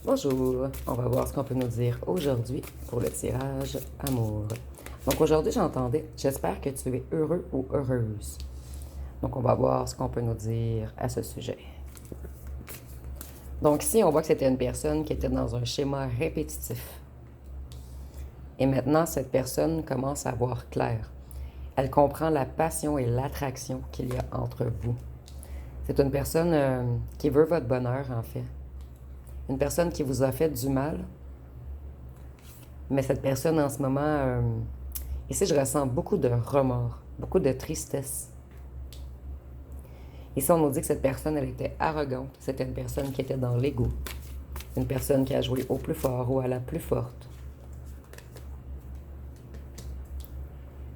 Bonjour, on va voir ce qu'on peut nous dire aujourd'hui pour le tirage amour. Donc aujourd'hui, j'entendais, j'espère que tu es heureux ou heureuse. Donc on va voir ce qu'on peut nous dire à ce sujet. Donc ici, on voit que c'était une personne qui était dans un schéma répétitif. Et maintenant, cette personne commence à voir clair. Elle comprend la passion et l'attraction qu'il y a entre vous. C'est une personne qui veut votre bonheur, en fait. Une personne qui vous a fait du mal, mais cette personne en ce moment, ici je ressens beaucoup de remords, beaucoup de tristesse. Ici on nous dit que cette personne, elle était arrogante, c'était une personne qui était dans l'ego, une personne qui a joué au plus fort ou à la plus forte.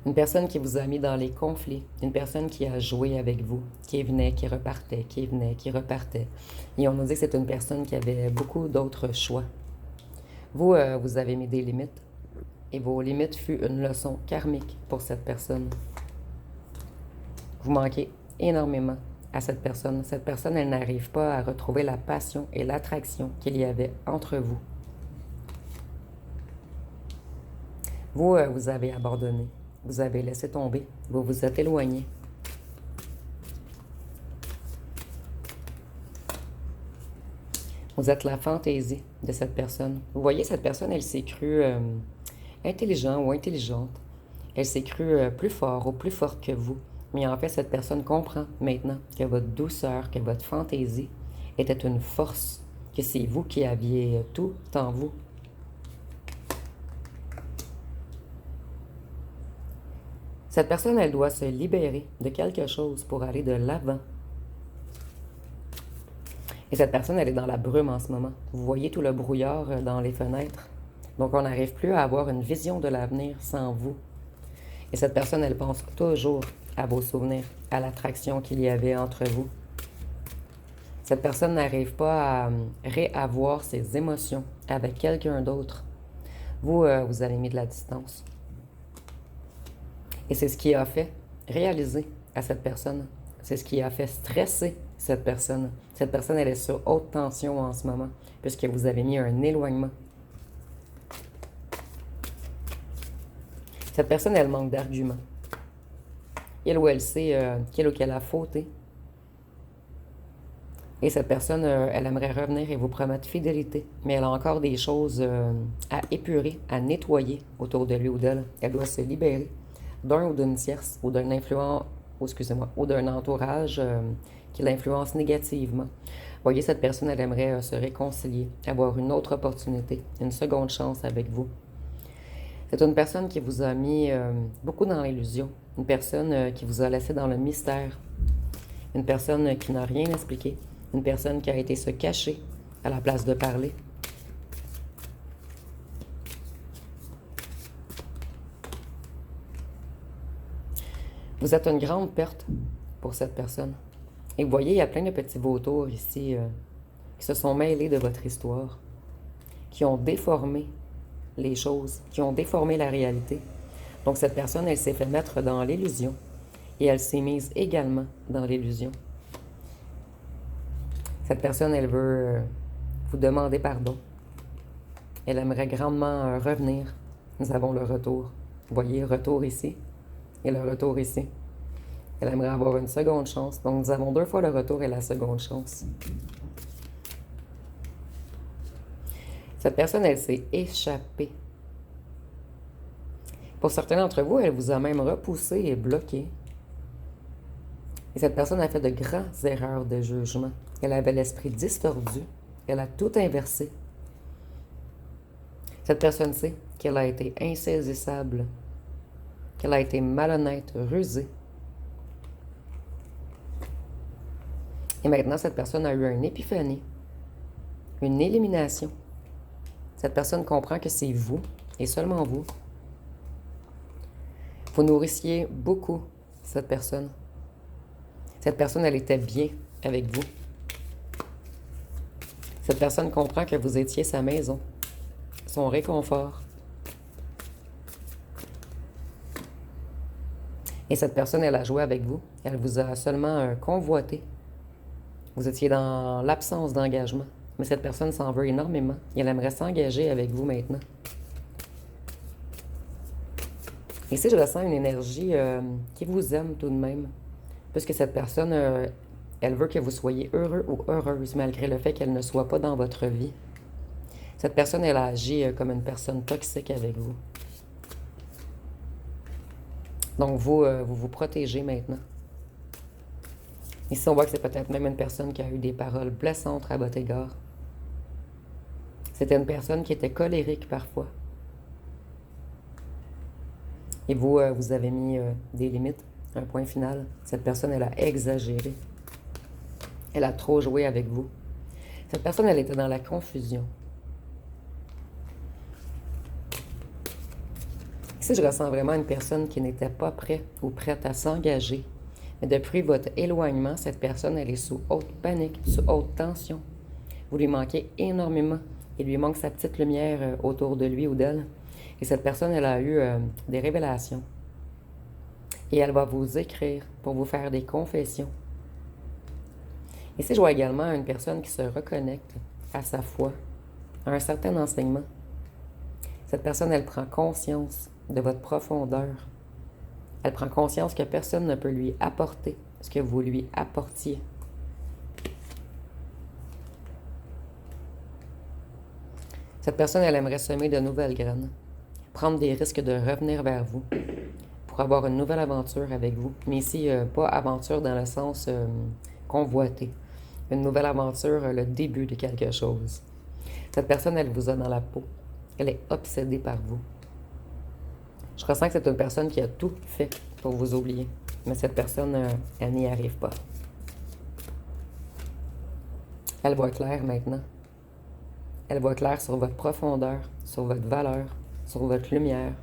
Une personne qui vous a mis dans les conflits, une personne qui a joué avec vous, qui venait, qui repartait, qui venait, qui repartait. Et on nous dit que c'est une personne qui avait beaucoup d'autres choix. Vous, vous avez mis des limites, et vos limites furent une leçon karmique pour cette personne. Vous manquez énormément à cette personne. Cette personne, elle n'arrive pas à retrouver la passion et l'attraction qu'il y avait entre vous. Vous, vous avez abandonné. Vous avez laissé tomber. Vous vous êtes éloigné. Vous êtes la fantaisie de cette personne. Vous voyez, cette personne, elle s'est crue intelligente ou intelligente. Elle s'est crue plus fort ou plus forte que vous. Mais en fait, cette personne comprend maintenant que votre douceur, que votre fantaisie était une force, que c'est vous qui aviez tout en vous. Cette personne, elle doit se libérer de quelque chose pour aller de l'avant. Et cette personne, elle est dans la brume en ce moment. Vous voyez tout le brouillard dans les fenêtres. Donc, on n'arrive plus à avoir une vision de l'avenir sans vous. Et cette personne, elle pense toujours à vos souvenirs, à l'attraction qu'il y avait entre vous. Cette personne n'arrive pas à réavoir ses émotions avec quelqu'un d'autre. Vous, vous avez mis de la distance. Et c'est ce qui a fait réaliser à cette personne. C'est ce qui a fait stresser cette personne. Cette personne, elle est sur haute tension en ce moment, puisque vous avez mis un éloignement. Cette personne, elle manque d'arguments. Elle ou elle sait qu'elle ou qu'elle a fauté. Et cette personne, elle aimerait revenir et vous promettre fidélité. Mais elle a encore des choses à épurer, à nettoyer autour de lui ou d'elle. Elle doit se libérer d'un ou d'une tierce ou d'un influent, ou d'un entourage qui l'influence négativement. Vous voyez, cette personne, elle aimerait se réconcilier, avoir une autre opportunité, une seconde chance avec vous. C'est une personne qui vous a mis beaucoup dans l'illusion, une personne qui vous a laissé dans le mystère, une personne qui n'a rien expliqué, une personne qui a été se cacher à la place de parler. Vous êtes une grande perte pour cette personne. Et vous voyez, il y a plein de petits vautours ici qui se sont mêlés de votre histoire, qui ont déformé les choses, qui ont déformé la réalité. Donc cette personne, elle s'est fait mettre dans l'illusion et elle s'est mise également dans l'illusion. Cette personne, elle veut vous demander pardon. Elle aimerait grandement revenir. Nous avons le retour. Vous voyez, retour ici et le retour ici. Elle aimerait avoir une seconde chance. Donc nous avons 2 fois le retour et la seconde chance. Cette personne, elle s'est échappée. Pour certains d'entre vous, elle vous a même repoussé et bloqué. Et cette personne a fait de grandes erreurs de jugement. Elle avait l'esprit distordu. Elle a tout inversé. Cette personne sait qu'elle a été insaisissable, qu'elle a été malhonnête, rusée. Et maintenant, cette personne a eu une épiphanie, une élimination. Cette personne comprend que c'est vous, et seulement vous. Vous nourrissiez beaucoup cette personne. Cette personne, elle était bien avec vous. Cette personne comprend que vous étiez sa maison, son réconfort. Et cette personne, elle a joué avec vous. Elle vous a seulement convoité. Vous étiez dans l'absence d'engagement. mais cette personne s'en veut énormément. Et elle aimerait s'engager avec vous maintenant. Ici, je ressens une énergie qui vous aime tout de même. Puisque cette personne, elle veut que vous soyez heureux ou heureuse, malgré le fait qu'elle ne soit pas dans votre vie. Cette personne, elle agit comme une personne toxique avec vous. Donc, vous vous protégez maintenant. Ici, on voit que c'est peut-être même une personne qui a eu des paroles blessantes à votre égard. C'était une personne qui était colérique parfois. Et vous, vous avez mis des limites, un point final. Cette personne, elle a exagéré. Elle a trop joué avec vous. Cette personne, elle était dans la confusion. Ici, je ressens vraiment une personne qui n'était pas prête ou prête à s'engager. Mais depuis votre éloignement, cette personne, elle est sous haute panique, sous haute tension. Vous lui manquez énormément. Il lui manque sa petite lumière autour de lui ou d'elle. Et cette personne, elle a eu des révélations. Et elle va vous écrire pour vous faire des confessions. Ici, je vois également une personne qui se reconnecte à sa foi, à un certain enseignement. Cette personne, elle prend conscience de votre profondeur. Elle prend conscience que personne ne peut lui apporter ce que vous lui apportiez. Cette personne, elle aimerait semer de nouvelles graines, prendre des risques de revenir vers vous pour avoir une nouvelle aventure avec vous. Mais ici, pas aventure dans le sens convoité. Une nouvelle aventure, le début de quelque chose. Cette personne, elle vous a dans la peau. Elle est obsédée par vous. Je ressens que c'est une personne qui a tout fait pour vous oublier. Mais cette personne, elle n'y arrive pas. Elle voit clair maintenant. Elle voit clair sur votre profondeur, sur votre valeur, sur votre lumière.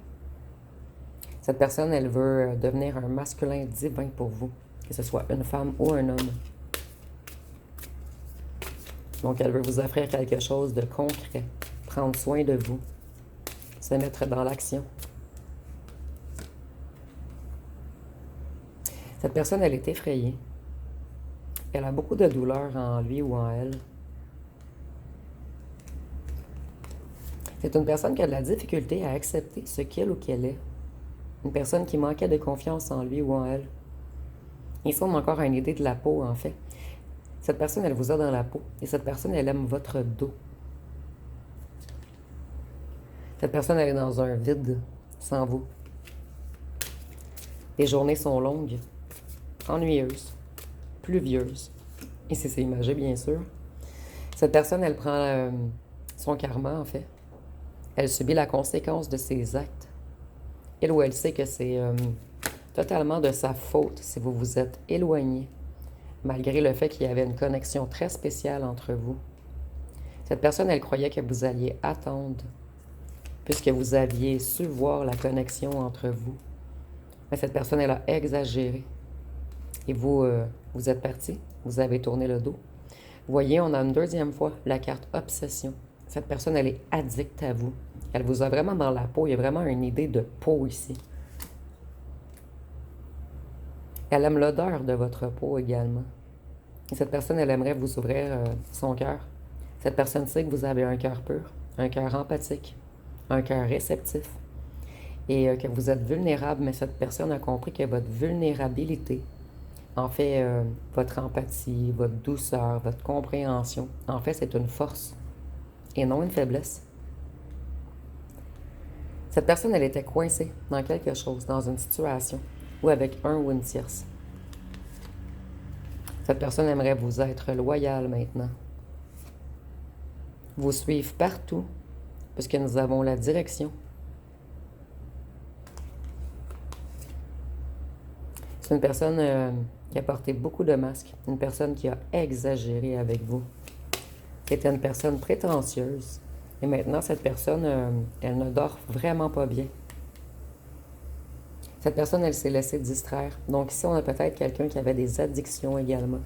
Cette personne, elle veut devenir un masculin divin pour vous, que ce soit une femme ou un homme. Donc, elle veut vous offrir quelque chose de concret, prendre soin de vous, se mettre dans l'action. Cette personne, elle est effrayée. Elle a beaucoup de douleur en lui ou en elle. C'est une personne qui a de la difficulté à accepter ce qu'elle ou qu'elle est. Une personne qui manquait de confiance en lui ou en elle. Ici, on a encore une idée de la peau, en fait. Cette personne, elle vous a dans la peau. Et cette personne, elle aime votre dos. Cette personne, elle est dans un vide sans vous. Les journées sont longues, ennuyeuses, pluvieuses. Ici, c'est imagé, bien sûr. Cette personne, elle prend son karma, en fait. Elle subit la conséquence de ses actes. Elle ou elle sait que c'est totalement de sa faute si vous vous êtes éloigné, malgré le fait qu'il y avait une connexion très spéciale entre vous. Cette personne, elle croyait que vous alliez attendre, puisque vous aviez su voir la connexion entre vous. Mais cette personne, elle a exagéré. Et vous, vous êtes parti, vous avez tourné le dos. Vous voyez, on a une deuxième fois la carte obsession. Cette personne, elle est addicte à vous. Elle vous a vraiment dans la peau. Il y a vraiment une idée de peau ici. Elle aime l'odeur de votre peau également. Et cette personne, elle aimerait vous ouvrir son cœur. Cette personne sait que vous avez un cœur pur, un cœur empathique, un cœur réceptif. Et que vous êtes vulnérable, mais cette personne a compris que votre vulnérabilité, en fait, votre empathie, votre douceur, votre compréhension, en fait, c'est une force et non une faiblesse. Cette personne, elle était coincée dans quelque chose, dans une situation, ou avec un ou une tierce. Cette personne aimerait vous être loyale maintenant. Vous suivre partout, puisque nous avons la direction. C'est une personne qui a porté beaucoup de masques, une personne qui a exagéré avec vous. C'était une personne prétentieuse. Et maintenant, cette personne, elle ne dort vraiment pas bien. Cette personne, elle s'est laissée distraire. Donc ici, on a peut-être quelqu'un qui avait des addictions également.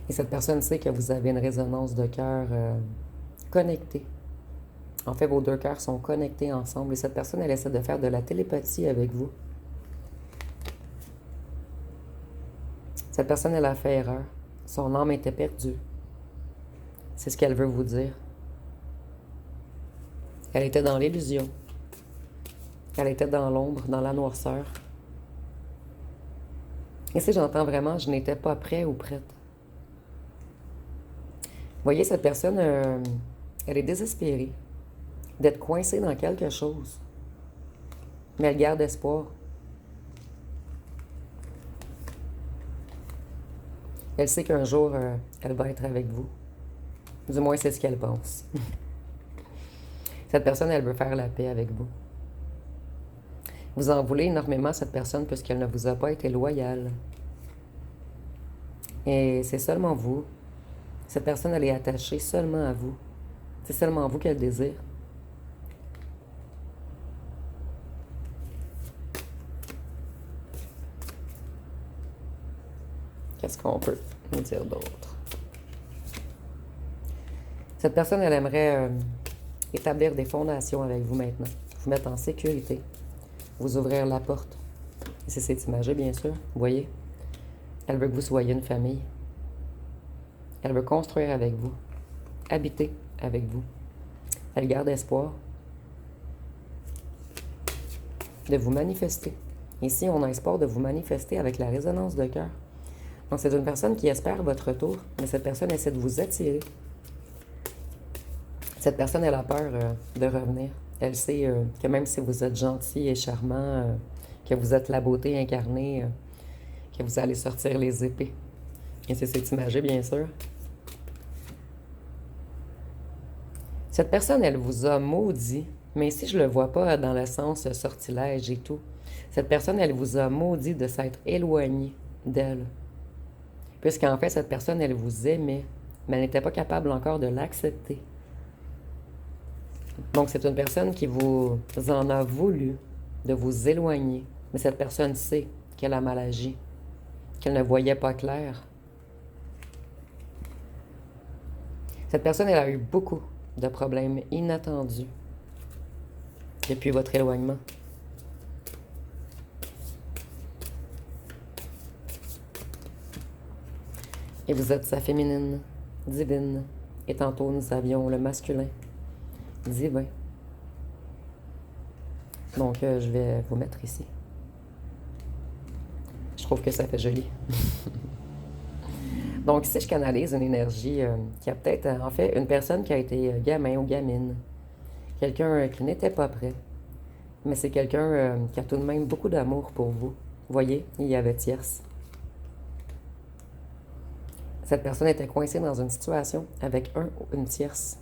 Et cette personne sait que vous avez une résonance de cœur connectée. En fait, vos deux cœurs sont connectés ensemble. Et cette personne, elle essaie de faire de la télépathie avec vous. Cette personne, elle a fait erreur. Son âme était perdue. C'est ce qu'elle veut vous dire. Elle était dans l'illusion. Elle était dans l'ombre, dans la noirceur. Et si j'entends vraiment, je n'étais pas prêt ou prête. Vous voyez, cette personne, elle est désespérée d'être coincée dans quelque chose. Mais elle garde espoir. Elle sait qu'un jour, elle va être avec vous. Du moins, c'est ce qu'elle pense. Cette personne, elle veut faire la paix avec vous. Vous en voulez énormément à cette personne puisqu'elle ne vous a pas été loyale. Et c'est seulement vous. Cette personne, elle est attachée seulement à vous. C'est seulement vous qu'elle désire. Qu'est-ce qu'on peut nous dire d'autre? Cette personne, elle aimerait établir des fondations avec vous maintenant. Vous mettre en sécurité. Vous ouvrir la porte. Et c'est imagé, bien sûr. Vous voyez? Elle veut que vous soyez une famille. Elle veut construire avec vous. Habiter avec vous. Elle garde espoir de vous manifester. Ici, on a espoir de vous manifester avec la résonance de cœur. Donc, c'est une personne qui espère votre retour, mais cette personne essaie de vous attirer. Cette personne, elle a peur de revenir. Elle sait que même si vous êtes gentil et charmant, que vous êtes la beauté incarnée, que vous allez sortir les épées. Et c'est imagé, bien sûr. Cette personne, elle vous a maudit, mais ici, je ne le vois pas dans le sens sortilège et tout. Cette personne, elle vous a maudit de s'être éloignée d'elle. Puisqu'en fait, cette personne, elle vous aimait, mais elle n'était pas capable encore de l'accepter. Donc, c'est une personne qui vous en a voulu de vous éloigner. Mais cette personne sait qu'elle a mal agi, qu'elle ne voyait pas clair. Cette personne, elle a eu beaucoup de problèmes inattendus depuis votre éloignement. Et vous êtes sa féminine, divine. Et tantôt, nous avions le masculin, divin. Donc, je vais vous mettre ici. Je trouve que ça fait joli. Donc, ici, je canalise une énergie qui a peut-être, en fait, une personne qui a été gamin ou gamine. Quelqu'un qui n'était pas prêt. Mais c'est quelqu'un qui a tout de même beaucoup d'amour pour vous. Vous voyez, il y avait tierce. Cette personne était coincée dans une situation avec un ou une tierce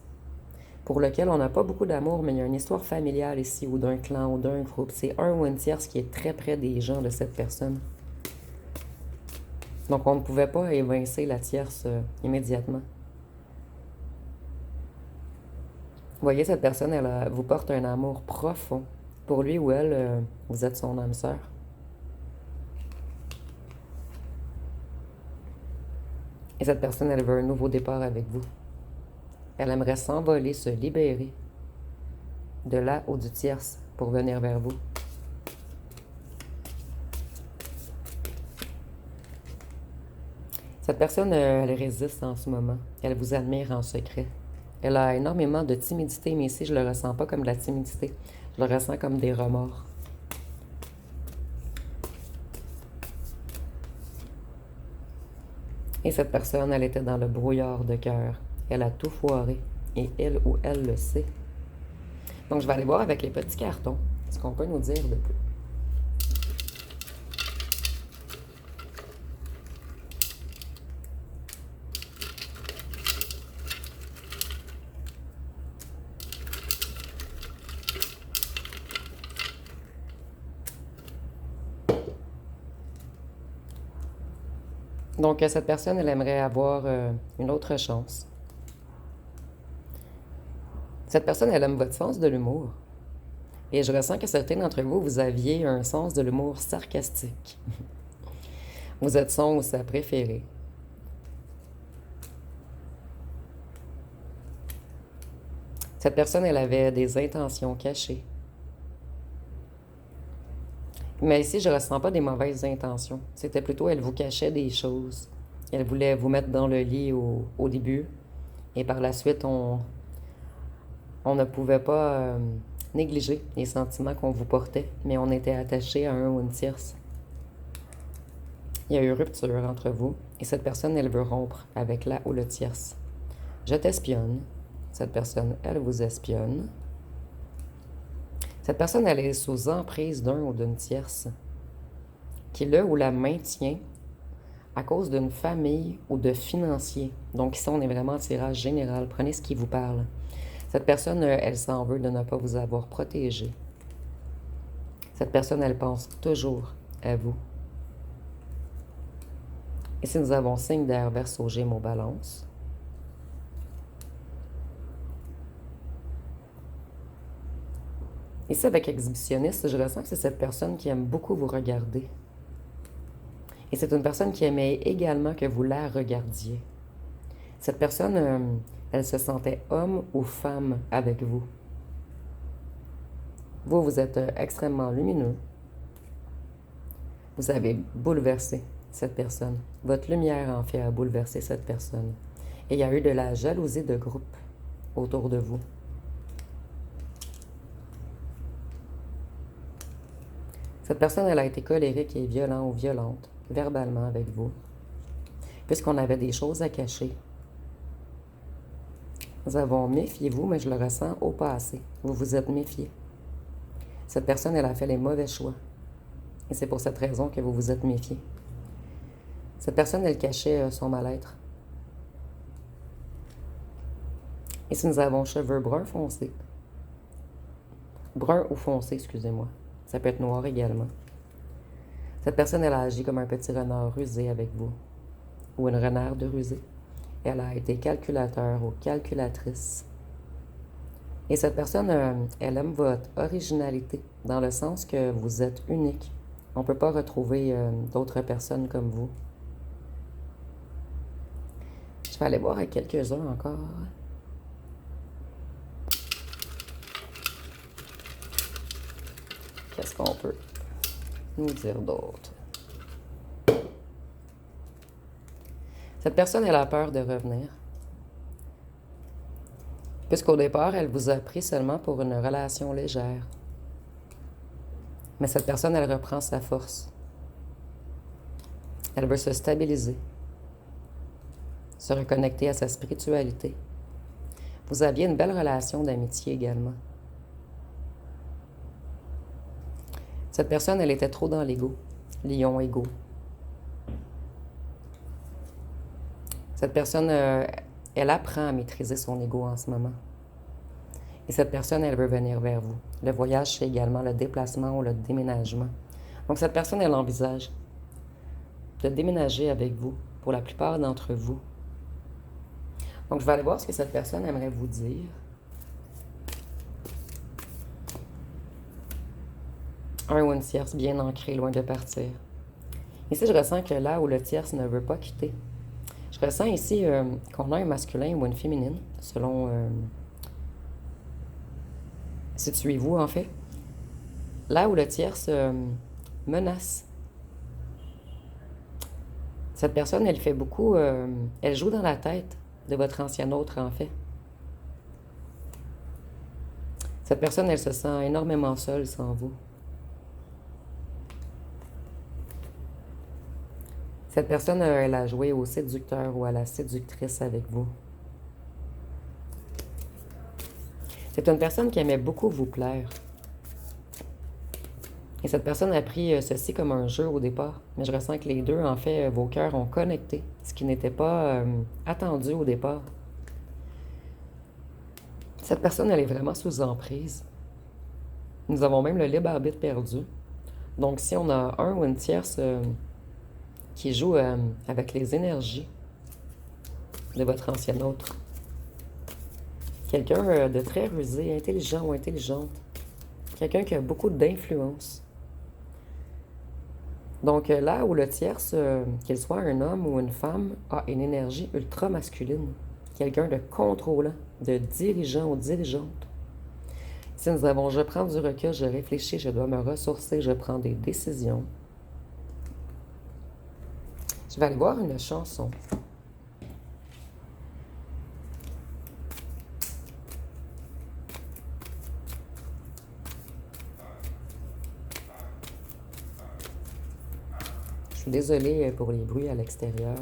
pour lequel on n'a pas beaucoup d'amour, mais il y a une histoire familiale ici, ou d'un clan, ou d'un groupe. C'est un ou une tierce qui est très près des gens de cette personne. Donc, on ne pouvait pas évincer la tierce immédiatement. Vous voyez, cette personne, elle vous porte un amour profond. Pour lui ou elle, vous êtes son âme sœur. Et cette personne, elle veut un nouveau départ avec vous. Elle aimerait s'envoler, se libérer de là ou du tierce pour venir vers vous. Cette personne, elle résiste en ce moment. Elle vous admire en secret. Elle a énormément de timidité, mais ici, je ne le ressens pas comme de la timidité. Je le ressens comme des remords. Et cette personne, elle était dans le brouillard de cœur. Elle a tout foiré. Et elle ou elle le sait. Donc, je vais aller voir avec les petits cartons ce qu'on peut nous dire de plus. Donc, cette personne, elle aimerait avoir une autre chance. Cette personne, elle aime votre sens de l'humour. Et je ressens que certains d'entre vous, vous aviez un sens de l'humour sarcastique. Vous êtes son ou sa préférée. Cette personne, elle avait des intentions cachées. Mais ici, je ne ressens pas des mauvaises intentions. C'était plutôt, elle vous cachait des choses. Elle voulait vous mettre dans le lit au début. Et par la suite, on ne pouvait pas négliger les sentiments qu'on vous portait, mais on était attaché à un ou une tierce. Il y a eu rupture entre vous et cette personne, elle veut rompre avec la ou le tierce. Je t'espionne. Cette personne, elle vous espionne. Cette personne, elle est sous emprise d'un ou d'une tierce qui le ou la maintient à cause d'une famille ou de financiers. Donc ici, on est vraiment en tirage général. Prenez ce qui vous parle. Cette personne, elle s'en veut de ne pas vous avoir protégé. Cette personne, elle pense toujours à vous. Et si nous avons signe d'air, Verseau, Gémeaux, Balance. Ici, avec exhibitionniste, je ressens que c'est cette personne qui aime beaucoup vous regarder. Et c'est une personne qui aimait également que vous la regardiez. Cette personne, elle se sentait homme ou femme avec vous. Vous, vous êtes extrêmement lumineux. Vous avez bouleversé cette personne. Votre lumière, en fait, a bouleversé cette personne. Et il y a eu de la jalousie de groupe autour de vous. Cette personne, elle a été colérique et violente ou violente, verbalement avec vous, puisqu'on avait des choses à cacher. Nous avons méfiez-vous, mais je le ressens au passé. Vous vous êtes méfié. Cette personne, elle a fait les mauvais choix. Et c'est pour cette raison que vous vous êtes méfié. Cette personne, elle cachait son mal-être. Et si nous avons cheveux bruns foncés, brun ou foncé, excusez-moi, ça peut être noir également. Cette personne, elle a agi comme un petit renard rusé avec vous, ou une renarde rusée. Elle a été calculateur ou calculatrice. Et cette personne, elle aime votre originalité, dans le sens que vous êtes unique. On ne peut pas retrouver d'autres personnes comme vous. Je vais aller voir avec quelques-uns encore. Qu'est-ce qu'on peut nous dire d'autre? Cette personne, elle a peur de revenir. Puisqu'au départ, elle vous a pris seulement pour une relation légère. Mais cette personne, elle reprend sa force. Elle veut se stabiliser, se reconnecter à sa spiritualité. Vous aviez une belle relation d'amitié également. Cette personne, elle était trop dans l'ego, lion égo. Cette personne, elle apprend à maîtriser son ego en ce moment. Et cette personne, elle veut venir vers vous. Le voyage, c'est également le déplacement ou le déménagement. Donc, cette personne, elle envisage de déménager avec vous, pour la plupart d'entre vous. Donc, je vais aller voir ce que cette personne aimerait vous dire. Un ou une tierce bien ancrée, loin de partir. Ici, je ressens que là où le tierce ne veut pas quitter, je ressens ici qu'on a un masculin ou une féminine, selon... situez-vous, en fait. Là où le tierce menace. Cette personne, elle fait beaucoup... elle joue dans la tête de votre ancien autre, en fait. Cette personne, elle se sent énormément seule sans vous. Cette personne, elle a joué au séducteur ou à la séductrice avec vous. C'est une personne qui aimait beaucoup vous plaire. Et cette personne a pris ceci comme un jeu au départ. Mais je ressens que les deux, en fait, vos cœurs ont connecté, ce qui n'était pas attendu au départ. Cette personne, elle est vraiment sous emprise. Nous avons même le libre arbitre perdu. Donc, si on a un ou une tierce qui joue avec les énergies de votre ancien autre, quelqu'un de très rusé, intelligent ou intelligente, quelqu'un qui a beaucoup d'influence. Donc, là où le tierce, qu'il soit un homme ou une femme, a une énergie ultra masculine, quelqu'un de contrôlant, de dirigeant ou dirigeante. Si nous avons « je prends du recul, je réfléchis, je dois me ressourcer, je prends des décisions », je Je vais aller voir une chanson. Je suis désolée pour les bruits à l'extérieur.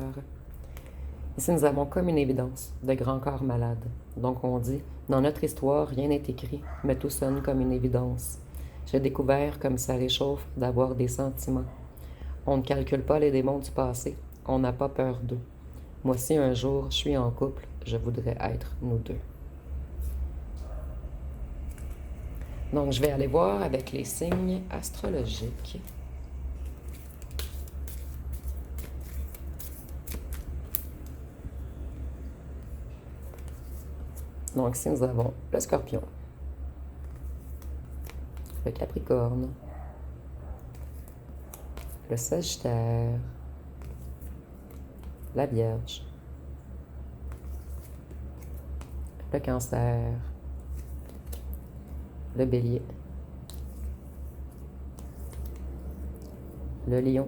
Ici, nous avons comme une évidence de grands corps malades. Donc, on dit, dans notre histoire, rien n'est écrit, mais tout sonne comme une évidence. J'ai découvert, comme ça réchauffe, d'avoir des sentiments. On ne calcule pas les démons du passé, on n'a pas peur d'eux. Moi, si un jour je suis en couple, je voudrais être nous deux. Donc, je vais aller voir avec les signes astrologiques. Donc, ici, nous avons le Scorpion, le Capricorne, le Sagittaire, la Vierge, le Cancer, le Bélier, le Lion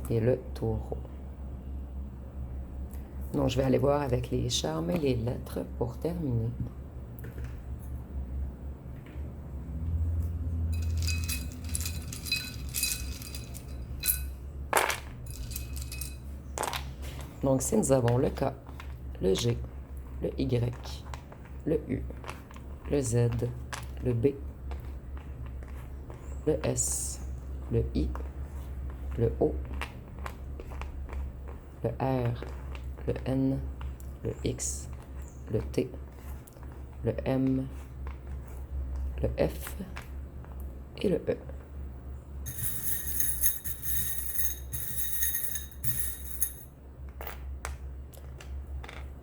et le Taureau. Donc, je vais aller voir avec les charmes et les lettres pour terminer. Donc, ici, nous avons le K, le G, le Y, le U, le Z, le B, le S, le I, le O, le R, le N, le X, le T, le M, le F et le E.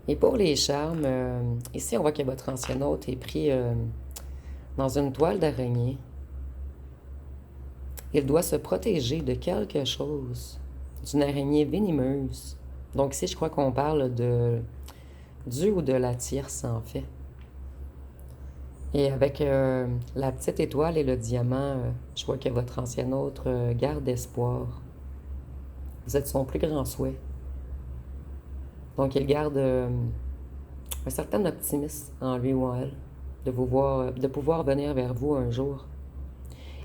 Et pour les charmes, ici on voit que votre ancien hôte est pris dans une toile d'araignée. Il doit se protéger de quelque chose, d'une araignée venimeuse. Donc ici, je crois qu'on parle du ou de la tierce, en fait. Et avec la petite étoile et le diamant, je vois que votre ancien hôte garde espoir. Vous êtes son plus grand souhait. Donc il garde un certain optimisme en lui ou en elle, de pouvoir venir vers vous un jour.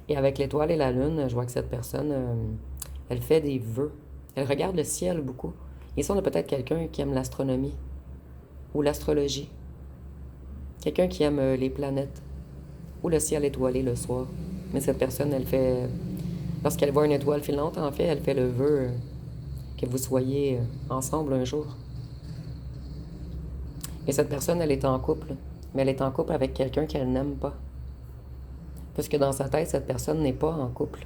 Et avec l'étoile et la lune, je vois que cette personne, elle fait des vœux. Elle regarde le ciel beaucoup. Ici, on a peut-être quelqu'un qui aime l'astronomie ou l'astrologie. Quelqu'un qui aime les planètes ou le ciel étoilé le soir. Mais cette personne, elle fait... Lorsqu'elle voit une étoile filante, en fait, elle fait le vœu que vous soyez ensemble un jour. Et cette personne, elle est en couple. Mais elle est en couple avec quelqu'un qu'elle n'aime pas. Parce que dans sa tête, cette personne n'est pas en couple.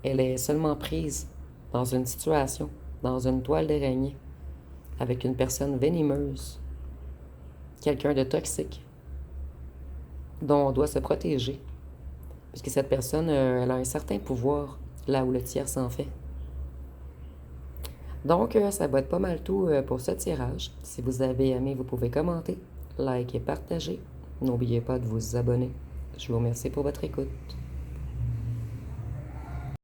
Elle est seulement prise dans une situation, dans une toile d'araignée, avec une personne venimeuse, quelqu'un de toxique, dont on doit se protéger. Puisque cette personne, elle a un certain pouvoir, là où le tiers s'en fait. Donc, ça va être pas mal tout pour ce tirage. Si vous avez aimé, vous pouvez commenter, liker et partager. N'oubliez pas de vous abonner. Je vous remercie pour votre écoute.